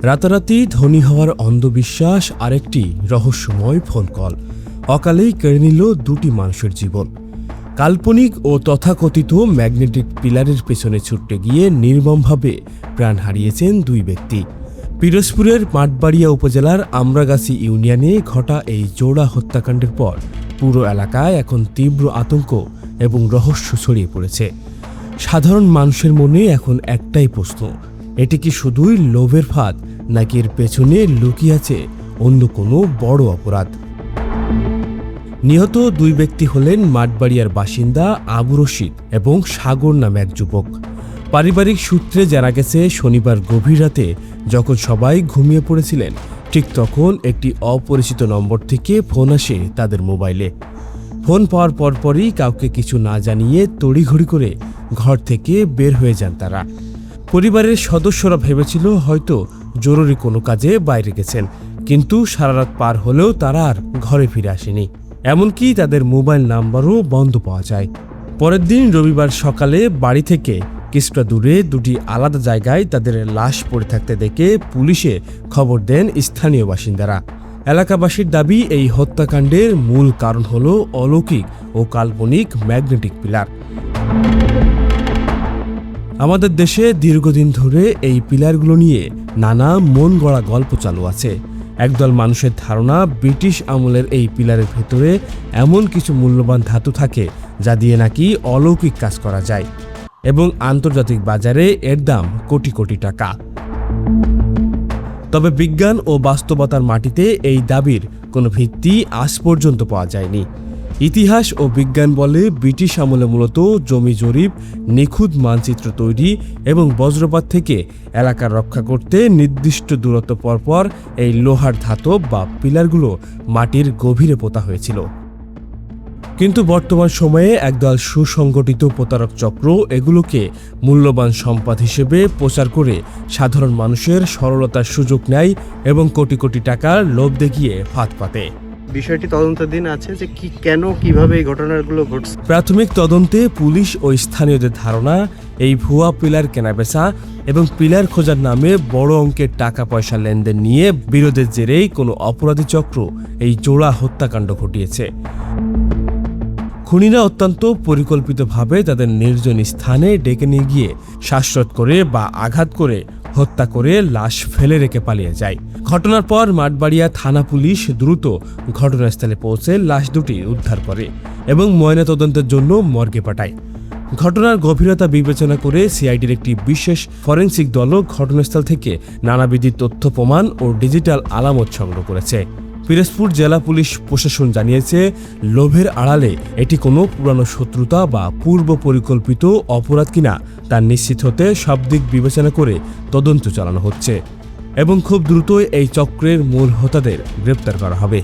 রাতারাতি ধনী হওয়ার অন্ধবিশ্বাস আরেকটি রহস্যময় ফোন কল অকালেই কেড়ে নিল দুটি মানুষের জীবন। কাল্পনিক ও তথাকথিত ম্যাগনেটিক পিলারের পেছনে ছুটতে গিয়ে নির্মমভাবে প্রাণ হারিয়েছেন দুই ব্যক্তি। পিরোজপুরের মাঠবাড়িয়া উপজেলার আমরাগাছি ইউনিয়নে ঘটা এই জোড়া হত্যাকাণ্ডের পর পুরো এলাকায় এখন তীব্র আতঙ্ক এবং রহস্য ছড়িয়ে পড়েছে। সাধারণ মানুষের মনে এখন একটাই প্রশ্ন, এটি কি শুধুই লোভের ফাঁদ, নাকি এর পেছনে লুকিয়ে আছে অন্য কোনো বড় অপরাধ? নিহত দুই ব্যক্তি হলেন মাঠবাড়িয়ার বাসিন্দা আবু রশিদ এবং সাগর নামে এক যুবক। পারিবারিক সূত্রে জানা গেছে, শনিবার গভীর রাতে যখন সবাই ঘুমিয়ে পড়েছিলেন, ঠিক তখন একটি অপরিচিত নম্বর থেকে ফোন আসে তাদের মোবাইলে। ফোন পাওয়ার পরপরই কাউকে কিছু না জানিয়ে তড়িঘড়ি করে ঘর থেকে বের হয়ে যান তারা। পরিবারের সদস্যরা ভেবেছিল হয়তো জরুরি কোনো কাজে বাইরে গেছেন, কিন্তু সারা রাত পার হলেও তারা আর ঘরে ফিরে আসেনি। এমনকি তাদের মোবাইল নাম্বারও বন্ধ পাওয়া যায়। পরের দিন রবিবার সকালে বাড়ি থেকে কিছুটা দূরে দুটি আলাদা জায়গায় তাদের লাশ পড়ে থাকতে দেখে পুলিশে খবর দেন স্থানীয় বাসিন্দারা। এলাকাবাসীর দাবি, এই হত্যাকাণ্ডের মূল কারণ হল অলৌকিক ও কাল্পনিক ম্যাগনেটিক পিলার। আমাদের দেশে দীর্ঘদিন ধরে এই পিলারগুলো নিয়ে নানা মন গড়া গল্প চালু আছে। একদল মানুষের ধারণা, ব্রিটিশ আমলের এই পিলারের ভেতরে এমন কিছু মূল্যবান ধাতু থাকে যা দিয়ে নাকি অলৌকিক কাজ করা যায় এবং আন্তর্জাতিক বাজারে এর দাম কোটি কোটি টাকা। তবে বিজ্ঞান ও বাস্তবতার মাটিতে এই দাবির কোনো ভিত্তি আজ পর্যন্ত পাওয়া যায়নি। ইতিহাস ও বিজ্ঞান বলে, ব্রিটিশ আমলে মূলত জমি জরিপ, নিখুঁত মানচিত্র তৈরি এবং বজ্রপাত থেকে এলাকা রক্ষা করতে নির্দিষ্ট দূরত্ব পরপর এই লোহার ধাতব বা পিলারগুলো মাটির গভীরে পোতা হয়েছিল। কিন্তু বর্তমান সময়ে একদল সুসংগঠিত প্রতারক চক্র এগুলোকে মূল্যবান সম্পদ হিসেবে প্রচার করে সাধারণ মানুষের সরলতার সুযোগ নেয় এবং কোটি কোটি টাকার লোভ দেখিয়ে ফাঁদ পাতে। বিষয়টি তদন্তাধীন আছে যে কিভাবে এই ঘটনাগুলো ঘটছে। প্রাথমিক তদন্তে পুলিশ ও স্থানীয়দের ধারণা, এই ভুয়া পিলার কেনাবেচা এবং পিলার খোঁজার নামে বড় অঙ্কের টাকা পয়সা লেনদেন নিয়ে বিরোধের জেরেই কোনো অপরাধী চক্র এই জোড়া হত্যাকাণ্ড ঘটিয়েছে। খুনিরা অত্যন্ত পরিকল্পিতভাবে তাদের নির্জন স্থানে ডেকে নিয়ে গিয়ে শ্বাসরোধ করে বা আঘাত করে হত্যা করে লাশ ফেলে রেখে পালিয়ে যায়। ঘটনার পর মাঠবাড়িয়া থানা পুলিশ দ্রুত ঘটনাস্থলে পৌঁছে লাশ দুটি উদ্ধার করে এবং ময়নাতদন্তের জন্য মর্গে পাঠায়। ঘটনার গভীরতা বিবেচনা করে সিআইডির একটি বিশেষ ফরেনসিক দলও ঘটনাস্থল থেকে নানাবিধ তথ্য প্রমাণ ও ডিজিটাল আলামত সংগ্রহ করেছে। পিরোজপুর জেলা পুলিশ প্রশাসন জানিয়েছে, লোভের আড়ালে এটি কোনো পুরানো শত্রুতা বা পূর্ব পরিকল্পিত অপরাধ কিনা তা নিশ্চিত হতে সব দিক বিবেচনা করে তদন্ত চালানো হচ্ছে এবং খুব দ্রুতই এই চক্রের মূল হোতাদের গ্রেপ্তার করা হবে।